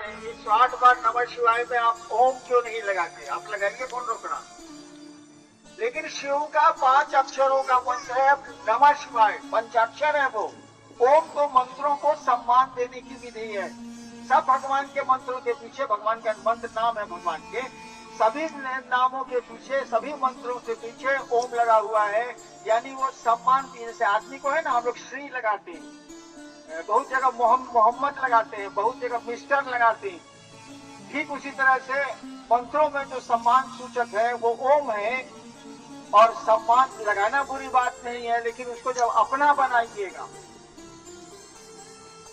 नहीं, 108 बार नमः शिवाय में आप ओम क्यों नहीं लगाते? आप लगाइए, कौन रोक रहा? लेकिन शिव का 5 अक्षरों का मंत्र है नमः शिवाय, पंचाक्षर है वो। ओम तो मंत्रों को सम्मान देने की विधि है। सब भगवान के मंत्रों के पीछे, भगवान का मंत्र नाम है भगवान के, सभी नामों के पीछे, सभी मंत्रों के पीछे ओम लगा हुआ है। यानी वो सम्मान देने से, आदमी को है ना, हम लोग श्री लगाते हैं, बहुत जगह मोहम्मद लगाते हैं, बहुत जगह मिस्टर लगाते हैं। ठीक उसी तरह से मंत्रों में जो सम्मान सूचक है वो ओम है। और सम्मान लगाना बुरी बात नहीं है, लेकिन उसको जब अपना बनाइएगा,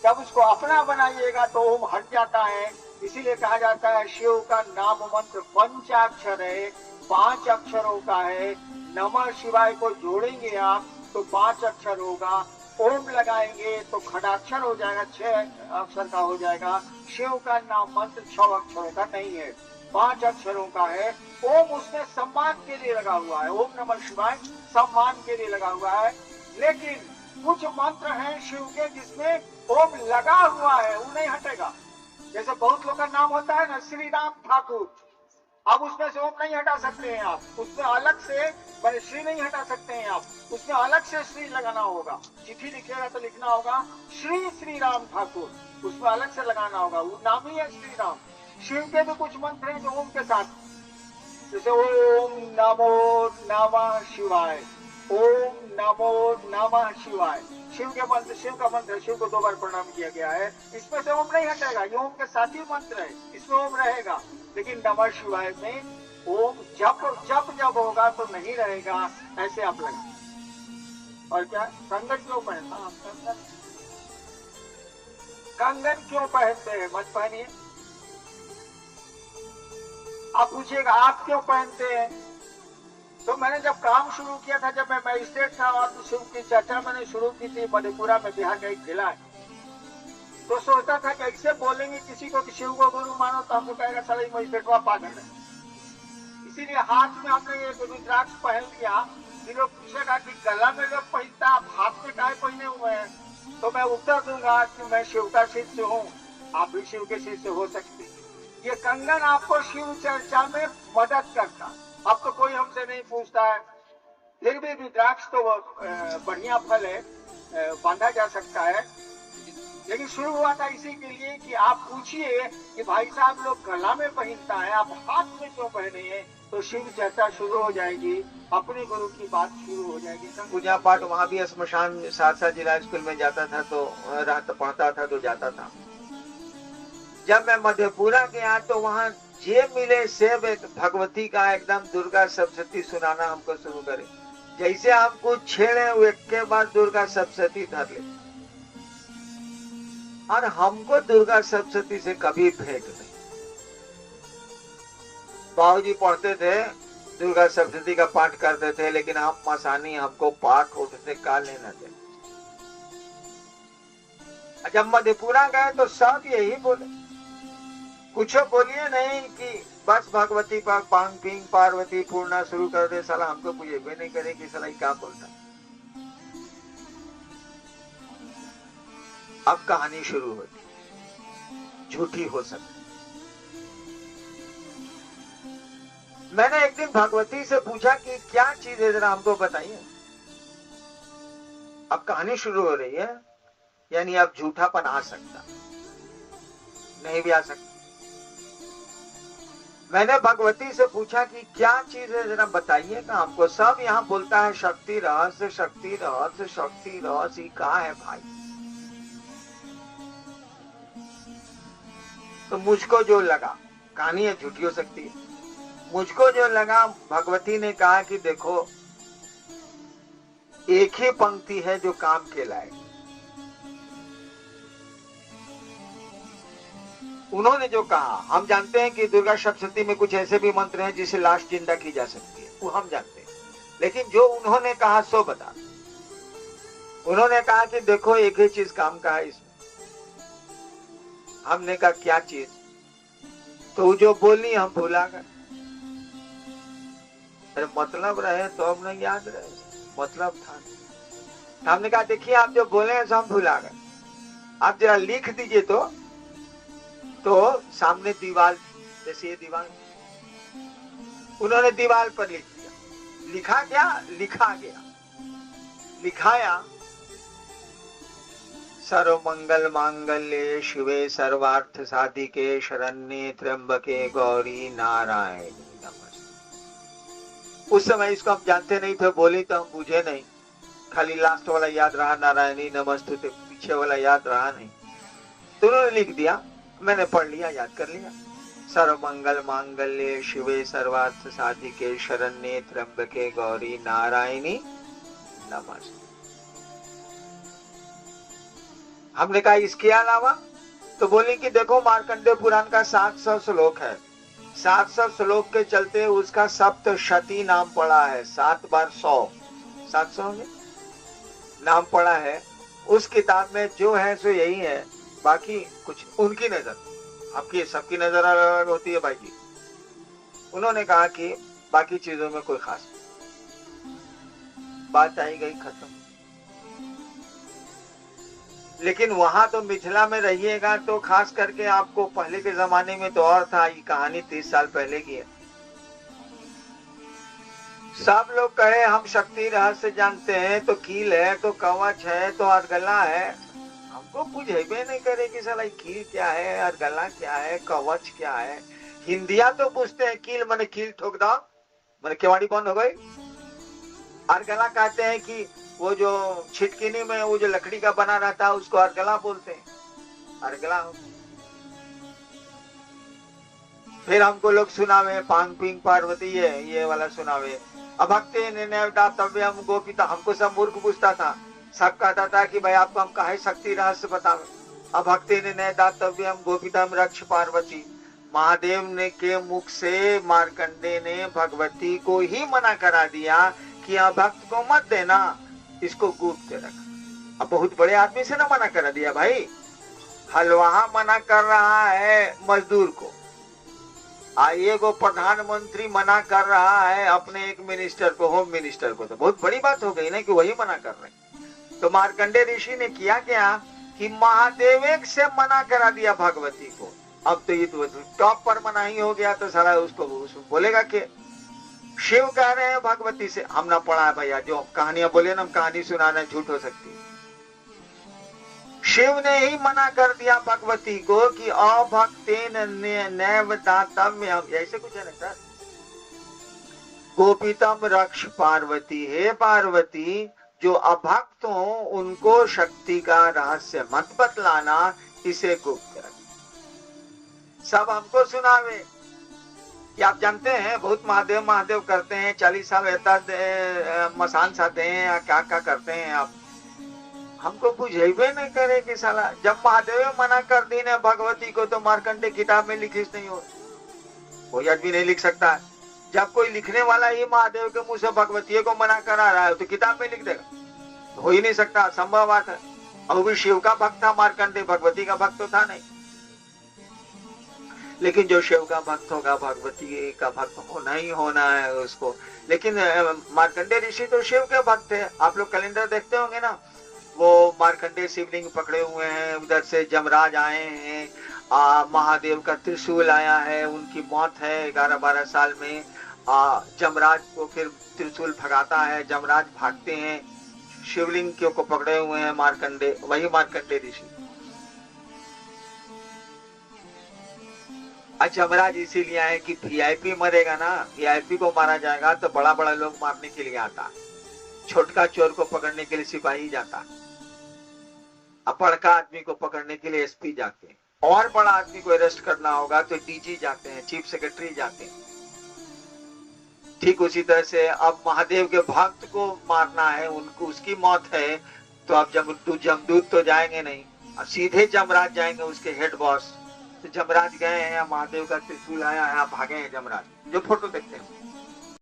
जब उसको अपना बनाइएगा तो ओम हट जाता है। इसीलिए कहा जाता है शिव का नाम मंत्र पंचाक्षर है, 5 अक्षरों का है। नमः शिवाय को जोड़ेंगे आप तो 5 अक्षर होगा, ओम लगाएंगे तो खड़ाक्षर हो जाएगा, 6 अक्षर का हो जाएगा। शिव का नाम मंत्र 6 अक्षरों का नहीं है, 5 अक्षरों का है। ओम उसमें सम्मान के लिए लगा हुआ है, ओम नमः शिवाय सम्मान के लिए लगा हुआ है। लेकिन कुछ मंत्र हैं शिव के जिसमें ओम लगा हुआ है, वो नहीं हटेगा। जैसे बहुत लोग का नाम होता है ना, श्री राम ठाकुर, अब उसमें से ओम नहीं हटा सकते हैं आप, उसमें अलग से मैंने श्री नहीं हटा सकते हैं आप, उसमें अलग से श्री लगाना होगा। चिट्ठी लिखेगा तो लिखना होगा श्री राम ठाकुर, उसमें अलग से लगाना होगा, वो नाम ही है श्री राम। शिव के भी कुछ मंत्र हैं जो ओम के साथ, जैसे ओम नमो नमः शिवाय, ओम नमो नमः शिवाय, शिव के मंत्र, शिव का मंत्र, शिव को 2 बार प्रणाम किया गया है। इसमें से ओम नहीं हटेगा, ये ओम के साथ ही मंत्र है, इसमें ओम रहेगा। लेकिन नमः शिवाय में ओम जब होगा तो नहीं रहेगा, ऐसे आप लगा। और क्या कंगन क्यों पहनता? कंगन क्यों पहनते हैं? मत पहनिए। आप पूछिएगा आप क्यों पहनते हैं? तो मैंने जब काम शुरू किया था, जब मैं मजिस्ट्रेट था और शिव की चर्चा मैंने शुरू की थी मधेपुरा में, बिहार का एक जिला है, तो सोचता था कैसे बोलेंगे किसी को कि शिव को गुरु मानो, तो हमको कहेगा साला मजिस्ट्रेट हुआ पागल है। इसीलिए हाथ में हमने एक रुद्राक्ष पहन लिया। लोग पूछेगा कि गला में जब पहनता, आप हाथ में काहे पहने हुए हैं, तो मैं उत्तर दूंगा कि मैं शिव का शिष्य हूँ, आप भी शिव के शिष्य हो सकते। ये कंगन आपको शिव चर्चा में मदद करता। अब तो कोई हमसे नहीं पूछता है, फिर भी रुद्राक्ष तो बढ़िया फल है, बांधा जा सकता है। लेकिन शुरू हुआ था इसी के लिए कि आप पूछिए कि भाई साहब लोग गला में पहनता है, आप हाथ में क्यों पहने हैं, तो शिव चर्चा शुरू हो जाएगी, अपने गुरु की बात शुरू हो जाएगी। पूजा पाठ वहाँ भी स्मशान सहरसा जिला स्कूल में जाता था तो पढ़ता था तो जाता था। जब मैं मधेपुरा गया तो वहाँ जे मिले से भगवती का एकदम दुर्गा सप्तशती सुनाना हमको शुरू करे, जैसे हमको छेड़े वो के बाद दुर्गा सप्तशती धर ले। और हमको दुर्गा सप्तशती से कभी भेंट नहीं। बाबूजी पढ़ते थे, दुर्गा सप्तशती का पाठ करते थे, लेकिन हम मसानी, हमको पाठ उठते का लेना थे। जब मधेपुरा गए तो सब यही बोले, कुछ बोलिए नहीं कि बस भगवती पाक पांग पिंग पार्वती पूर्णा शुरू कर दे, साला हमको पूछे भी नहीं करे कि साला क्या बोलता। अब कहानी शुरू होती, झूठी हो सकती। मैंने एक दिन भगवती से पूछा कि क्या चीज है, जरा हमको बताइए। अब कहानी शुरू हो रही है, यानी अब झूठापन आ सकता, नहीं भी आ सकता। मैंने भगवती से पूछा कि क्या चीज है, जरा बताइएगा हमको। सब यहाँ बोलता है शक्ति रहस्य, शक्ति रहस्य, शक्ति रहस्य, कहा है भाई। तो मुझको जो लगा, कहानी है झूठी हो सकती है, मुझको जो लगा, भगवती ने कहा कि देखो एक ही पंक्ति है जो काम के लायक। उन्होंने जो कहा, हम जानते हैं कि दुर्गा सप्तशती में कुछ ऐसे भी मंत्र हैं जिसे लाश जिंदा की जा सकती है, वो हम जानते हैं, लेकिन जो उन्होंने कहा सो बता। उन्होंने कहा कि देखो एक ही चीज काम का है इसमें। हमने कहा क्या चीज? तो जो बोली हम भुला गए। अरे मतलब रहे तो हमने याद रहे, मतलब था। हमने कहा देखिए आप जो बोले हैं सो हम भुला गए, आप जरा लिख दीजिए। तो तो सामने दीवार, जैसे ये दीवार, उन्होंने दीवार पर लिख दिया। लिखा क्या? लिखा गया, लिखाया, सर्व मंगल मांगल्ये शिवे सर्वार्थ साधिके शरण्ये त्र्यंबके गौरी नारायणी नमस्ते। उस समय इसको हम जानते नहीं थे, बोली तो हम बुझे नहीं, खाली लास्ट वाला याद रहा, नारायणी नमस्तुते, पीछे वाला याद रहा नहीं। तो उन्होंने लिख दिया, मैंने पढ़ लिया, याद कर लिया। सर्व मंगल मांगल्ये शिवे सर्वार्थ साधिके शरण्ये त्र्यंबके गौरी नारायणी नमस्ते। हमने कहा इसके अलावा? तो बोले कि देखो मार्कंडेय पुराण का 700 श्लोक है, 700 श्लोक के चलते उसका सप्तशती नाम पड़ा है, 7 बार 100, 700 में नाम पड़ा है। उस किताब में जो है सो यही है, बाकी कुछ उनकी नजर, आपकी सबकी नजर अलग अलग होती है भाई जी। उन्होंने कहा कि बाकी चीजों में कोई खास, बात आई गई, खत्म। लेकिन वहां तो मिथिला में रहिएगा तो खास करके आपको, पहले के जमाने में तो और था, ये कहानी 30 साल पहले की है। सब लोग कहे हम शक्ति रहस्य जानते हैं, तो कील है, तो कवच है, तो अरगला है। हमको बुझेबे नहीं करे कि साला कील क्या है, अरगला क्या है, कवच क्या है। हिंदिया तो पूछते हैं, कील माने कील ठोक दो, माने केवाड़ी बंद हो गई। अरगला कहते हैं कि वो जो छिटकिनी में वो जो लकड़ी का बना रहता है उसको अरगला बोलते हैं, अरगला हो। फिर हमको लोग सुनावे पांग पिंग पार्वती, ये वाला सुनावे। अभक्ते दातव्यम गोपिता, हमको सब मूर्ख पूछता था, सब कहता था कि भाई आपको हम काहे शक्ति रहस्य बतावे। अभक्ते दातव्यम गोपितम रक्ष पार्वती, महादेव ने के मुख से मार्कंडे ने भगवती को ही मना करा दिया कि भक्त को मत देना, इसको गुप्त रखा। अब बहुत बड़े आदमी से ना मना कर दिया भाई, हलवाहा मना कर रहा है मजदूर को, आइए को प्रधानमंत्री मना कर रहा है अपने एक मिनिस्टर को, होम मिनिस्टर को, तो बहुत बड़ी बात हो गई ना कि वही मना कर रहे। तो मार्कंडेय ऋषि ने किया क्या कि महादेव एक से मना करा दिया भगवती को। अब तो ये तो टॉप पर मना ही हो गया, तो सारा उसको बोलेगा कि शिव कह रहे हैं भगवती से, हम ना पढ़ा है भैया, जो कहानियां बोले ना, हम कहानी सुनाना झूठ हो सकती है। शिव ने ही मना कर दिया भगवती को कि अभक्तेन नैव दातव्यम, ऐसे कुछ है ना सर, गोपितम रक्ष पार्वती, हे पार्वती जो अभक्त हो उनको शक्ति का रहस्य मत बतलाना, इसे गुप्त रख। सब हमको सुनावे कि आप जानते हैं बहुत महादेव महादेव करते हैं, 40 साल रहता मसान साधे हैं, क्या क्या करते हैं आप। हमको बुझेबे नहीं करे कि साला जब महादेव मना कर दी ने भगवती को, तो मार्कंडेय किताब में लिखी नहीं हो, कोई आदमी नहीं लिख सकता है। जब कोई लिखने वाला ही महादेव के मुंह से भगवती को मना करा रहा है तो किताब में लिख देगा, तो हो ही नहीं सकता, संभव बात है। और भी शिव का भक्त था मार्कंडेय, भगवती का भक्त तो था नहीं। लेकिन जो शिव का भक्त होगा भगवती का भक्त होना ही होना है उसको। लेकिन मार्कंडेय ऋषि तो शिव के भक्त है। आप लोग कैलेंडर देखते होंगे ना, वो मार्कंडेय शिवलिंग पकड़े हुए हैं, उधर से जमराज आए हैं, महादेव का त्रिशूल आया है, उनकी मौत है 11-12 साल में। जमराज को फिर त्रिशूल भगाता है, जमराज भागते हैं, शिवलिंग को पकड़े हुए हैं मार्कंडेय, वही मार्कंडेय ऋषि। जमराज इसीलिए आए कि वीआईपी मरेगा ना, वीआईपी को मारा जाएगा तो बड़ा बड़ा लोग मारने के लिए आता, छोटका चोर को पकड़ने के लिए सिपाही जाता, बड़का आदमी को पकड़ने के लिए एसपी जाते हैं, और बड़ा आदमी को अरेस्ट करना होगा तो डीजी जाते हैं, चीफ सेक्रेटरी जाते हैं। ठीक उसी तरह से अब महादेव के भक्त को मारना है, उनको उसकी मौत है, तो अब जमदूत तो जाएंगे नहीं, अब सीधे जमराज जाएंगे, उसके हेड बॉस। तो जमराज गए हैं, महादेव का त्रिशूल आया है, भागे हैं जमराज, जो फोटो देखते हैं।